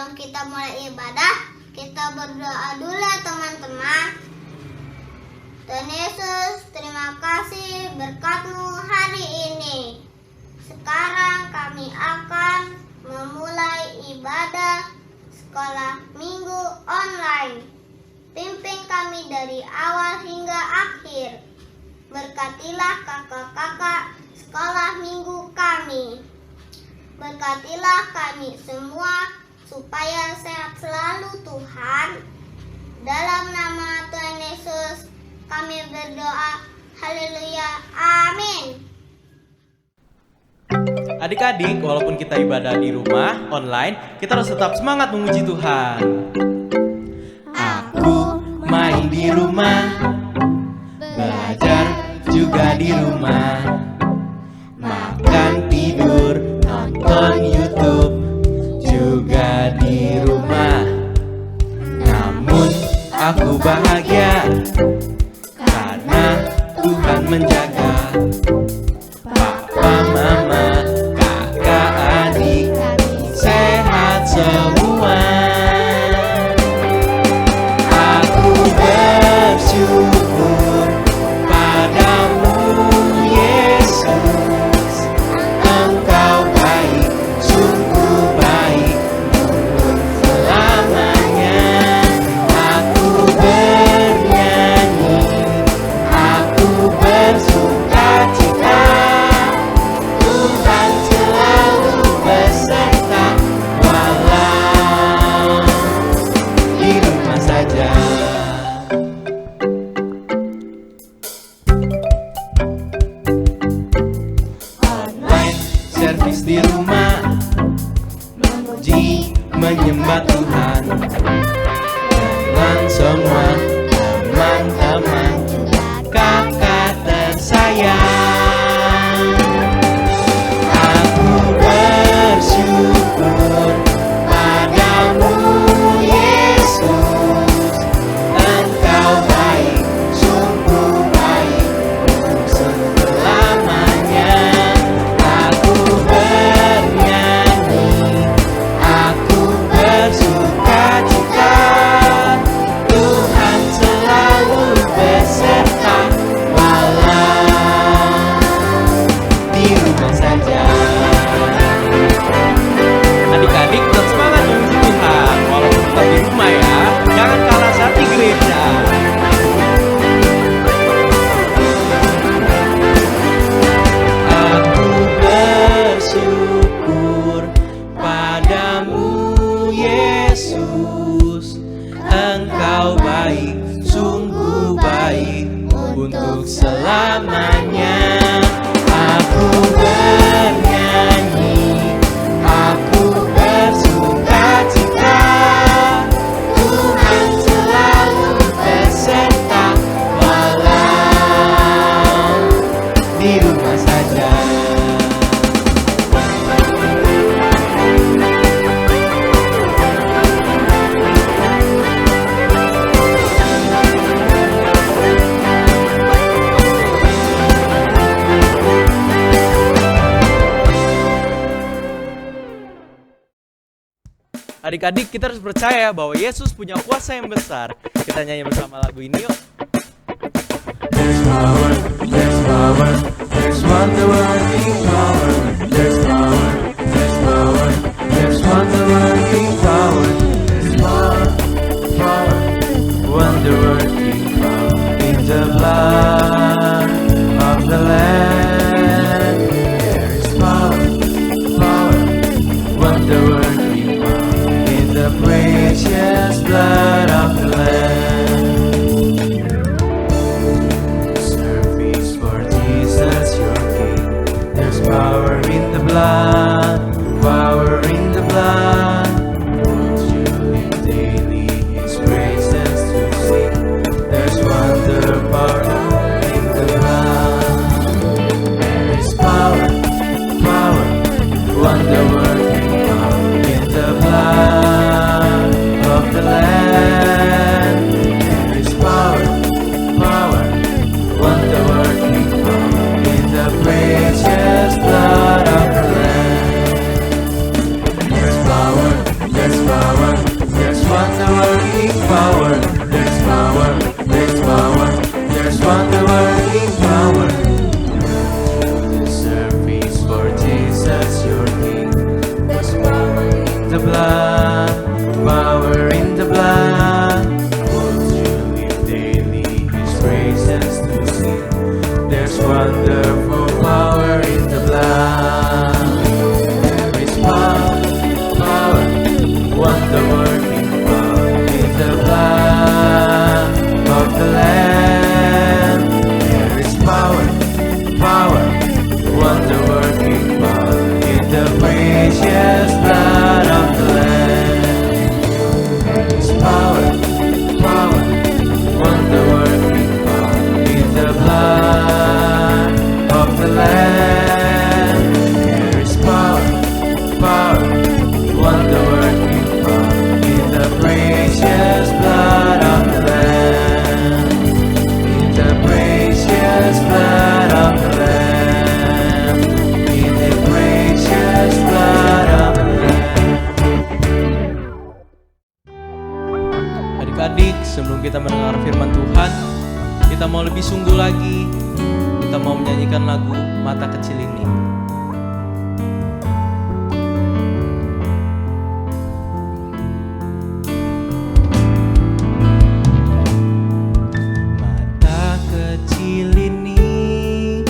Sebelum kita mulai ibadah, kita berdoa dulu ya teman-teman. Tuhan Yesus, terima kasih berkat-Mu hari ini. Sekarang kami akan memulai ibadah sekolah minggu online. Pimpin kami dari awal hingga akhir. Berkatilah kakak-kakak sekolah minggu kami. Berkatilah kami semua supaya sehat selalu Tuhan. Dalam nama Tuhan Yesus kami berdoa. Haleluya. Amin. Adik-adik, walaupun kita ibadah di rumah, online, kita harus tetap semangat memuji Tuhan. Aku main di rumah, belajar juga di rumah, makan, tidur, nonton YouTube juga di rumah. Namun aku bahagia karena Tuhan menjaga. Papa, mama, kakak, adik sehat semua. Aku bersyukur padamu Yesus. Engkau baik, sungguh baik untuk selamanya. Aku bernyanyi, aku bersukacita. Tuhan selalu beserta walau di rumah saja. Online service di rumah, memuji menyembah Tuhan dengan semua teman-teman kakak tersayang. Aku bersyukur padamu Yesus. Engkau baik, sungguh baik untuk selamanya. Aku bernyanyi, aku bersukacita. Tuhan selalu beserta walau di rumah saja. Adik-adik tetap semangat memuji Tuhan walaupun tetap di rumah ya. Jangan kalah saat di gereja. Aku bersyukur padamu Yesus. Engkau baik, sungguh baik untuk selamanya. Aku bernyanyi, aku bersukacita. Tuhan selalu beserta walau di rumah saja. Adik-adik, kita harus percaya bahwa Yesus punya kuasa yang besar. Kita nyanyi bersama lagu ini yuk. There's power, there's power, there's wonder-working power. There's power, there's power, there's wonder-working power. There's power, power, wonder-working power in the blood of the Lamb. There is power, power, wonder-working power in the precious blood of the Lamb. Service for Jesus your King. There's blood, power in the blood. For to live daily, His praises to sing. There's wonderful power in the blood. There is power, wonder-working power in the blood of the Lamb. There is power, wonder-working power in the precious blood of the Lamb. There is power, wonder-working power in the blood of the Lamb. There is power, wonder-working power in the precious blood of the Lamb. In the precious blood of the Lamb. In the precious blood of the Lamb. Adik-adik, sebelum kita mendengar firman Tuhan, kita mau lebih sungguh lagi. Kita mau menyanyikan lagu Mata Kecil Ini. Mata kecil ini,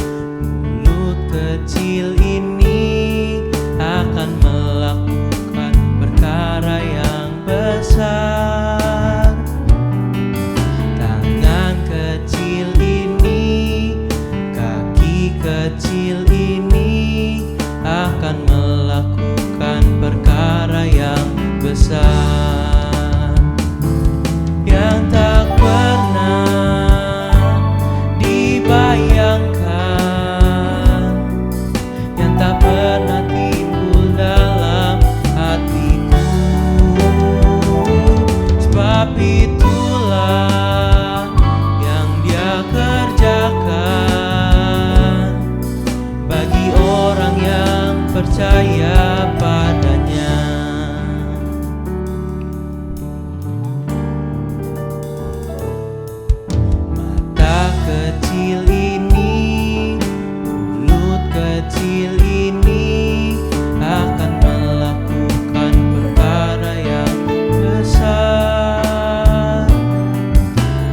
mulut kecil ini akan melakukan perkara yang besar. Tangan kecil ini, kaki kecil ini akan melakukan perkara yang besar yang tak pernah dibayangkan, yang tak pernah timbul dalam hatiku. Sebab itulah yang Dia kerjakan bagi orang yang percaya padanya. Mata kecil ini, mulut kecil ini akan melakukan perkara yang besar.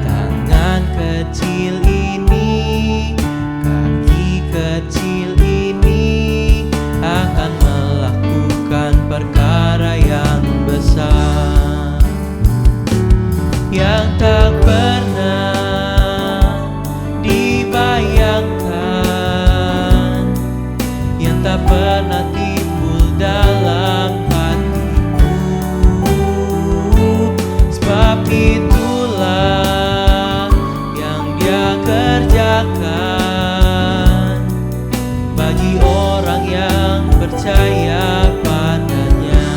Tangan kecil ini, kaki kecil ini akan melakukan perkara yang besar yang tak pernah dibayangkan, yang tak pernah timbul dalam hatiku. Sebab itulah yang Dia kerjakan bagi orang yang percaya padanya,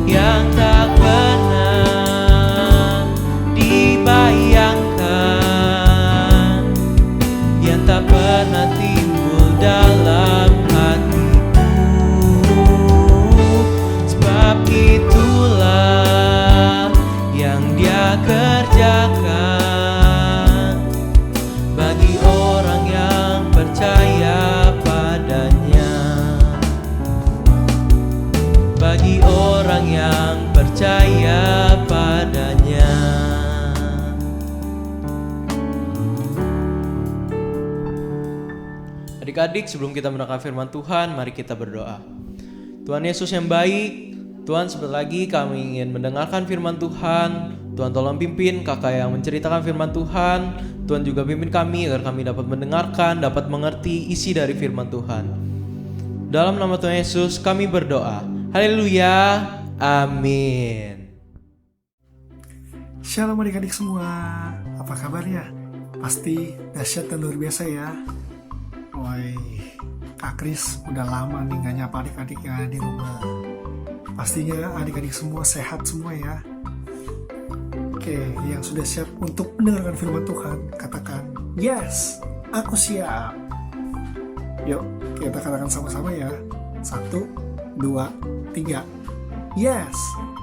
yang tak pernah dibayangkan, yang tak pernah timbul dalam hatiku. Sebab itulah yang Dia kerjakan bagi orang yang percaya padanya, bagi orang yang percaya padanya. Adik-adik, sebelum kita mendengar firman Tuhan, mari kita berdoa. Tuhan Yesus yang baik, Tuhan, sebentar lagi kami ingin mendengarkan firman Tuhan. Tuhan tolong pimpin kakak yang menceritakan firman Tuhan. Tuhan juga pimpin kami agar kami dapat mendengarkan, dapat mengerti isi dari firman Tuhan. Dalam nama Tuhan Yesus kami berdoa. Haleluya, amin. Shalom adik-adik semua, apa kabarnya? Pasti dahsyat dan luar biasa ya. Woi, Kak Kris udah lama nih gak nyapa adik-adik yang ada di rumah. Pastinya adik-adik semua sehat semua ya. Oke, yang sudah siap untuk mendengarkan firman Tuhan, katakan, yes, aku siap. Yuk, kita katakan sama-sama ya. 1, 2, 3. Yes,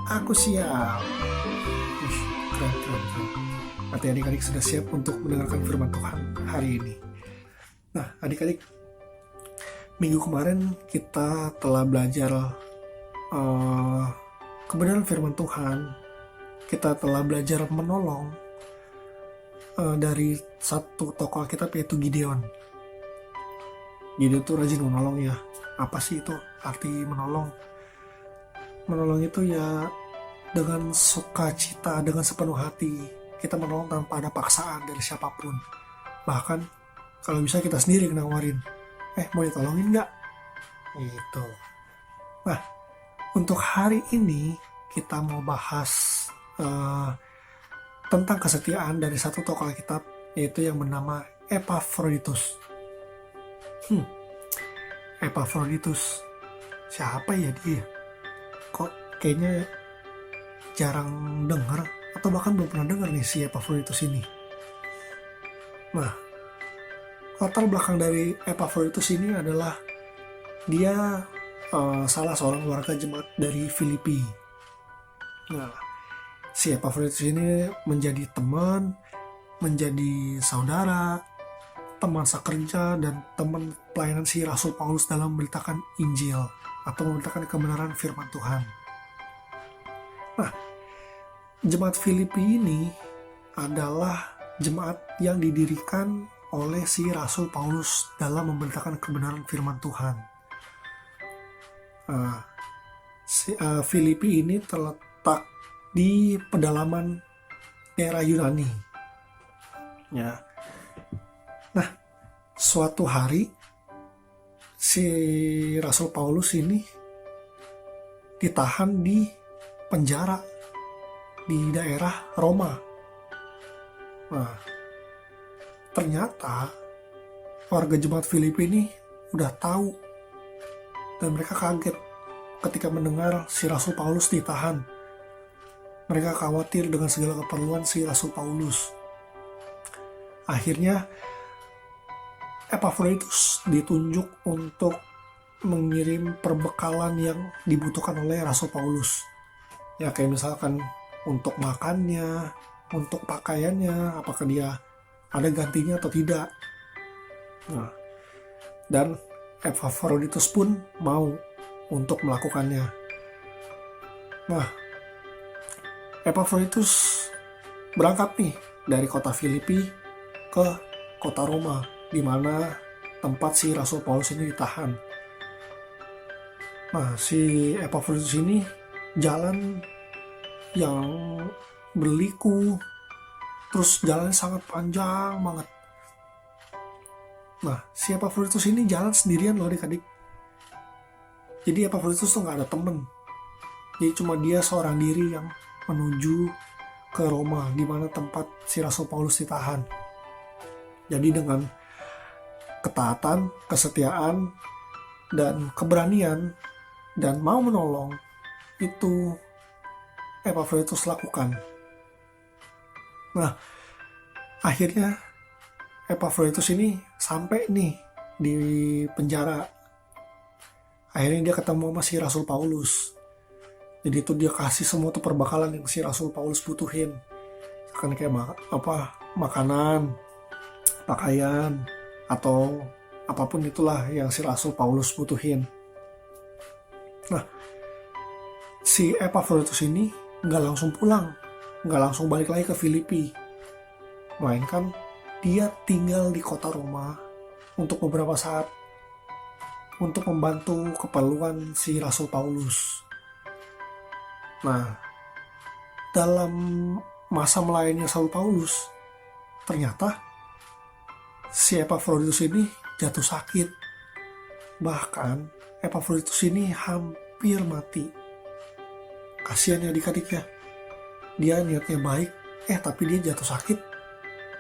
aku siap. Ih, keren. Berarti adik-adik sudah siap untuk mendengarkan firman Tuhan hari ini. Nah, adik-adik, minggu kemarin kita telah belajar kebenaran firman Tuhan, kita telah belajar menolong dari satu tokoh Alkitab, yaitu Gideon. Gideon itu rajin menolong ya. Apa sih itu arti menolong? Menolong itu ya dengan sukacita, dengan sepenuh hati. Kita menolong tanpa ada paksaan dari siapapun. Bahkan kalau bisa kita sendiri nawarin, mau ditolongin nggak? Gitu. Nah, untuk hari ini kita mau bahas tentang kesetiaan dari satu tokoh Alkitab, yaitu yang bernama Epaphroditus. Epaphroditus, siapa ya dia? Kok kayaknya jarang dengar, atau bahkan belum pernah dengar nih si Epaphroditus ini. Nah, latar belakang dari Epaphroditus ini adalah dia salah seorang warga jemaat dari Filipi. Nah, si Epaphroditus ini menjadi teman, menjadi saudara, teman sekerja, dan teman pelayanan si Rasul Paulus dalam memberitakan Injil atau memberitakan kebenaran firman Tuhan. Nah, jemaat Filipi ini adalah jemaat yang didirikan oleh si Rasul Paulus dalam memberitakan kebenaran firman Tuhan. Filipi ini terletak di pedalaman daerah Yunani. Ya. Nah, suatu hari si Rasul Paulus ini ditahan di penjara di daerah Roma. Nah, ternyata warga jemaat Filipi ini udah tahu, dan mereka kaget ketika mendengar si Rasul Paulus ditahan. Mereka khawatir dengan segala keperluan si Rasul Paulus. Akhirnya Epaphroditus ditunjuk untuk mengirim perbekalan yang dibutuhkan oleh Rasul Paulus. Ya kayak misalkan untuk makannya, untuk pakaiannya, apakah dia ada gantinya atau tidak. Nah, dan Epaphroditus pun mau untuk melakukannya. Nah, Epaphroditus berangkat nih dari kota Filipi ke kota Roma, di mana tempat si Rasul Paulus ini ditahan. Nah, si Epaphroditus ini jalan yang berliku, terus jalannya sangat panjang banget. Nah, si Epaphroditus ini jalan sendirian loh adik-adik. Jadi Epaphroditus tuh gak ada temen. Jadi cuma dia seorang diri yang menuju ke Roma, di mana tempat si Rasul Paulus ditahan. Jadi dengan ketaatan, kesetiaan, dan keberanian, dan mau menolong, itu Epaphroditus lakukan. Nah, akhirnya Epaphroditus ini sampai nih di penjara. Akhirnya dia ketemu sama si Rasul Paulus. Jadi itu dia kasih semua tuh perbekalan yang si Rasul Paulus butuhin. Kan kayak makanan, pakaian, atau apapun itulah yang si Rasul Paulus butuhin. Nah, si Epaphroditus ini nggak langsung pulang, nggak langsung balik lagi ke Filipi, melainkan dia tinggal di kota Roma untuk beberapa saat untuk membantu keperluan si Rasul Paulus. Nah, dalam masa melayani Rasul Paulus, ternyata si Epaphroditus ini jatuh sakit. Bahkan Epaphroditus ini hampir mati. Kasihan ya adik-adik ya. Dia niatnya baik, tapi dia jatuh sakit.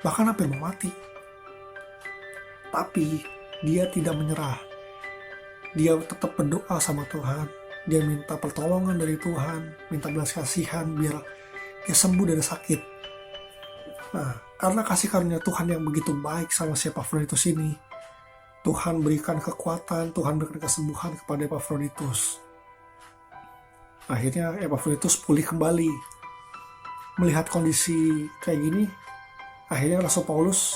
Bahkan hampir mau mati. Tapi dia tidak menyerah. Dia tetap berdoa sama Tuhan. Dia minta pertolongan dari Tuhan, minta belas kasihan biar dia sembuh dari sakit. Nah, karena kasih karunia Tuhan yang begitu baik sama si Epaphroditus ini, Tuhan berikan kekuatan, Tuhan berikan kesembuhan kepada Epaphroditus. Akhirnya Epaphroditus pulih kembali. Melihat kondisi kayak gini, akhirnya Rasul Paulus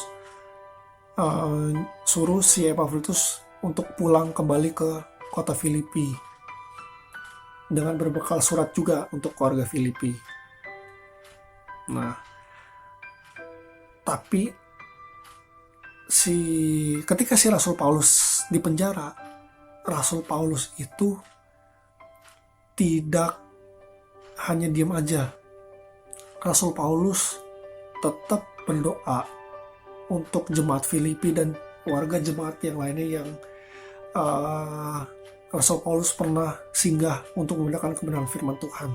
suruh si Epaphroditus untuk pulang kembali ke kota Filipi. dengan berbekal surat juga untuk keluarga Filipi. Nah, tapi ketika si Rasul Paulus di penjara, Rasul Paulus itu tidak hanya diam aja. Rasul Paulus tetap berdoa untuk jemaat Filipi dan warga jemaat yang lainnya yang Rasul Paulus pernah singgah untuk memberitakan kebenaran firman Tuhan.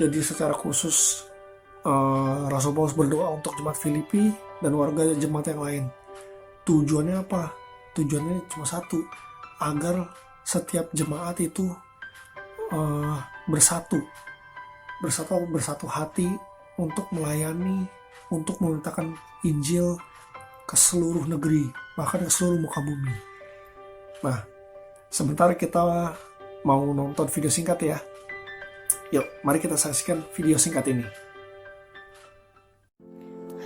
Jadi secara khusus Rasul Paulus berdoa untuk jemaat Filipi dan warga jemaat yang lain. Tujuannya apa? Tujuannya cuma satu, agar setiap jemaat itu bersatu hati untuk melayani, untuk memberitakan Injil ke seluruh negeri, bahkan ke seluruh muka bumi. Nah, sebentar kita mau nonton video singkat ya. Yuk, mari kita saksikan video singkat ini.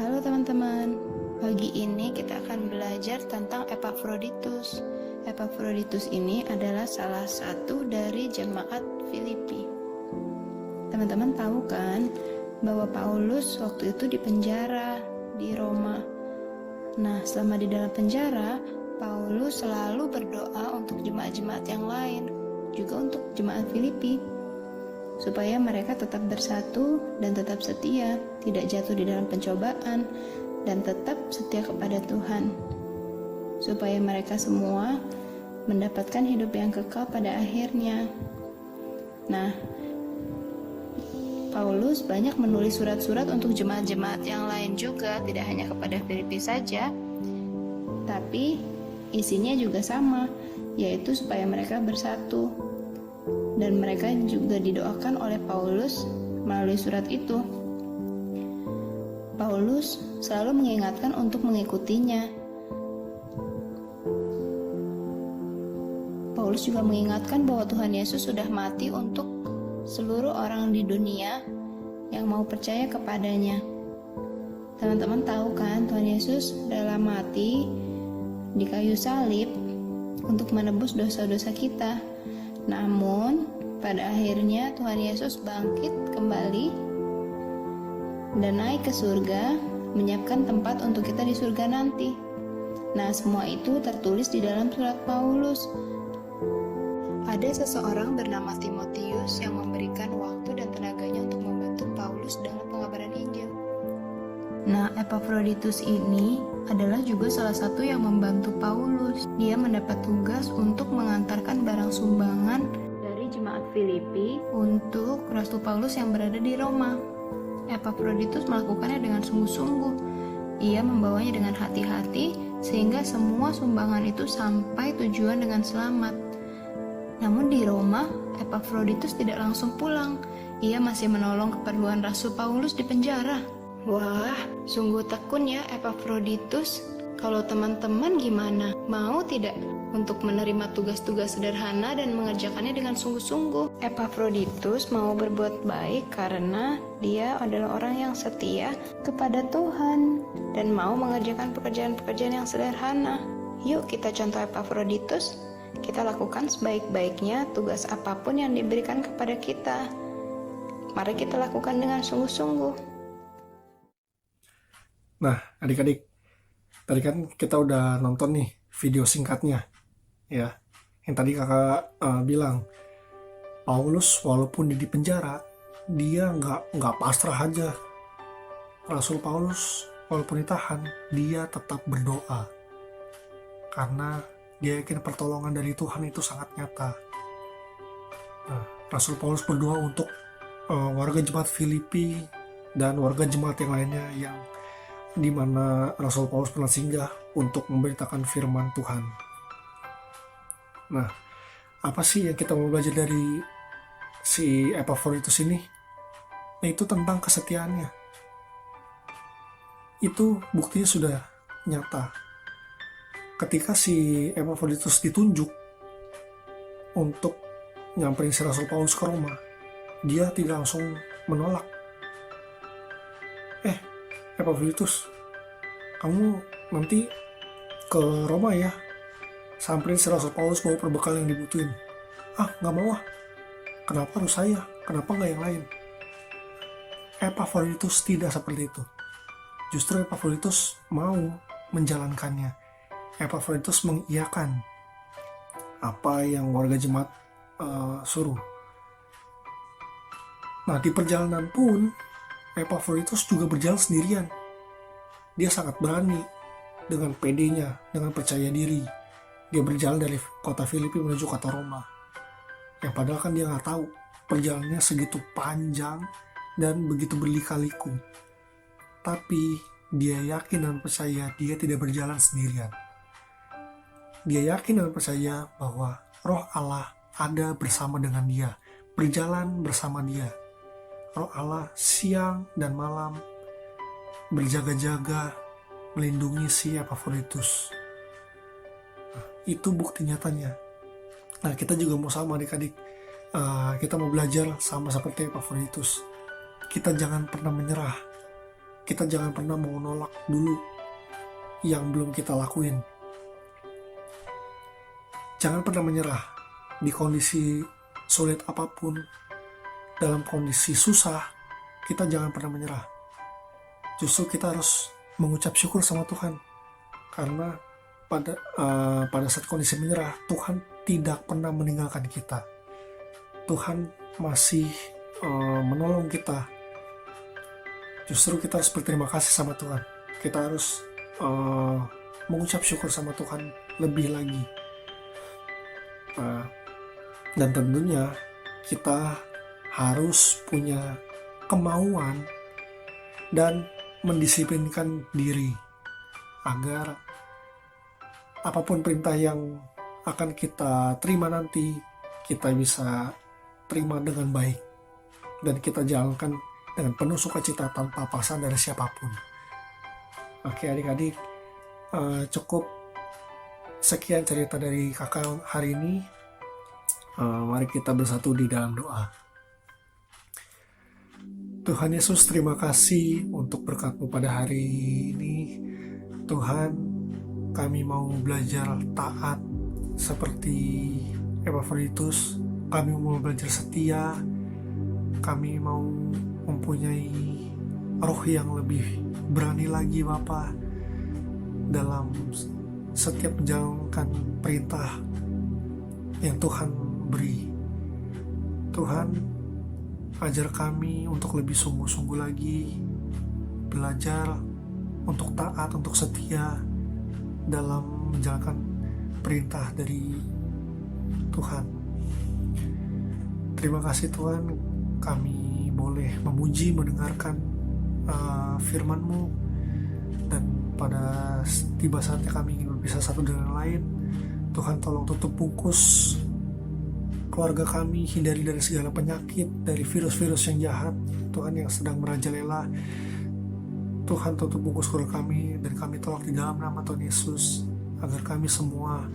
Halo teman-teman, pagi ini kita akan belajar tentang Epafroditus. Epafroditus ini adalah salah satu dari jemaat Filipi. Teman-teman tahu kan bahwa Paulus waktu itu di penjara di Roma. Nah, selama di dalam penjara, Paulus selalu berdoa untuk jemaat-jemaat yang lain, juga untuk jemaat Filipi, supaya mereka tetap bersatu dan tetap setia, tidak jatuh di dalam pencobaan, dan tetap setia kepada Tuhan, supaya mereka semua mendapatkan hidup yang kekal pada akhirnya. Nah, Paulus banyak menulis surat-surat untuk jemaat-jemaat yang lain juga, tidak hanya kepada Filipi saja, tapi isinya juga sama, yaitu supaya mereka bersatu. Dan mereka juga didoakan oleh Paulus melalui surat itu. Paulus selalu mengingatkan untuk mengikutinya. Paulus juga mengingatkan bahwa Tuhan Yesus sudah mati untuk seluruh orang di dunia yang mau percaya kepadanya. Teman-teman tahu kan, Tuhan Yesus rela mati di kayu salib untuk menebus dosa-dosa kita. Namun, pada akhirnya Tuhan Yesus bangkit kembali dan naik ke surga, menyiapkan tempat untuk kita di surga nanti. Nah, semua itu tertulis di dalam surat Paulus. Ada seseorang bernama Timotius yang memberikan waktu dan tenaganya untuk membantu Paulus dalam pengabaran Injil. Nah, Epafroditus ini adalah juga salah satu yang membantu Paulus. Dia mendapat tugas untuk mengantarkan barang sumbangan dari jemaat Filipi untuk Rasul Paulus yang berada di Roma. Epafroditus melakukannya dengan sungguh-sungguh. Ia membawanya dengan hati-hati sehingga semua sumbangan itu sampai tujuan dengan selamat. Namun di Roma, Epafroditus tidak langsung pulang. Ia masih menolong keperluan Rasul Paulus di penjara. Wah, sungguh tekun ya Epafroditus. Kalau teman-teman gimana? Mau tidak untuk menerima tugas-tugas sederhana dan mengerjakannya dengan sungguh-sungguh? Epafroditus mau berbuat baik karena dia adalah orang yang setia kepada Tuhan dan mau mengerjakan pekerjaan-pekerjaan yang sederhana. Yuk kita contoh Epafroditus. Kita lakukan sebaik-baiknya tugas apapun yang diberikan kepada kita. Mari kita lakukan dengan sungguh-sungguh. Nah, adik-adik, tadi kan kita udah nonton nih video singkatnya, ya. Yang tadi kakak bilang, Paulus walaupun di penjara, dia nggak pasrah aja. Rasul Paulus walaupun ditahan, dia tetap berdoa, karena dia yakin pertolongan dari Tuhan itu sangat nyata. Nah, Rasul Paulus berdoa untuk warga jemaat Filipi dan warga jemaat yang lainnya yang di mana Rasul Paulus pernah singgah untuk memberitakan firman Tuhan. Nah, apa sih yang kita mau belajar dari si Epafroditus ini? Nah, itu tentang kesetiaannya. Itu buktinya sudah nyata. Ketika si Epafroditus ditunjuk untuk nyamperin si Rasul Paulus ke Roma, dia tidak langsung menolak. Epafroditus, kamu nanti ke Roma ya, samperin si Rasul Paulus bawa perbekal yang dibutuhin. nggak mau ah. Kenapa harus saya? Kenapa nggak yang lain? Epafroditus tidak seperti itu. Justru Epafroditus mau menjalankannya. Epafroditus mengiyakan apa yang warga jemaat suruh. Nah, di perjalanan pun Epafroditus juga berjalan sendirian. Dia sangat berani dengan pedenya, dengan percaya diri. Dia berjalan dari kota Filipi menuju kota Roma. Yang padahal kan dia nggak tahu perjalanannya segitu panjang dan begitu berlika-liku. Tapi dia yakin dan percaya dia tidak berjalan sendirian. Dia yakin dan percaya bahwa Roh Allah ada bersama dengan dia, berjalan bersama dia. Roh Allah siang dan malam berjaga-jaga melindungi si Epafroditus. Nah, itu bukti nyatanya. Nah, kita juga mau sama adik-adik. Kita mau belajar sama seperti Epafroditus. Kita jangan pernah menyerah. Kita jangan pernah mau nolak dulu yang belum kita lakuin. Jangan pernah menyerah di kondisi sulit apapun, dalam kondisi susah, kita jangan pernah menyerah. Justru kita harus mengucap syukur sama Tuhan, karena pada saat kondisi menyerah, Tuhan tidak pernah meninggalkan kita. Tuhan masih menolong kita. Justru kita harus berterima kasih sama Tuhan. Kita harus mengucap syukur sama Tuhan lebih lagi. Dan tentunya kita harus punya kemauan dan mendisiplinkan diri agar apapun perintah yang akan kita terima nanti, kita bisa terima dengan baik dan kita jalankan dengan penuh sukacita tanpa paksaan dari siapapun. Oke adik-adik, cukup sekian cerita dari kakak hari ini. Mari kita bersatu di dalam doa. Tuhan Yesus, terima kasih untuk berkat-Mu pada hari ini. Tuhan, kami mau belajar taat seperti Epafroditus. Kami mau belajar setia. Kami mau mempunyai roh yang lebih berani lagi Bapa dalam setiap menjalankan perintah yang Tuhan beri. Tuhan, ajar kami untuk lebih sungguh-sungguh lagi belajar untuk taat, untuk setia dalam menjalankan perintah dari Tuhan. Terima kasih Tuhan, kami boleh memuji, mendengarkan firman-Mu, dan pada tiba saatnya kami ingin berpisah satu dengan lain. Tuhan, tolong tutup bungkus keluarga kami, hindari dari segala penyakit, dari virus-virus yang jahat, Tuhan, yang sedang merajalela. Tuhan, tutup bungkus keluarga kami, dan kami tolong di dalam nama Tuhan Yesus, agar kami semua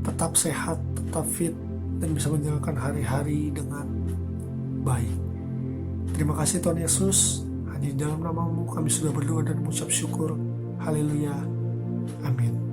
tetap sehat, tetap fit, dan bisa menjalankan hari-hari dengan baik. Terima kasih Tuhan Yesus, hanya di dalam nama-Mu kami sudah berdoa dan mengucap syukur. Haleluya. Amin.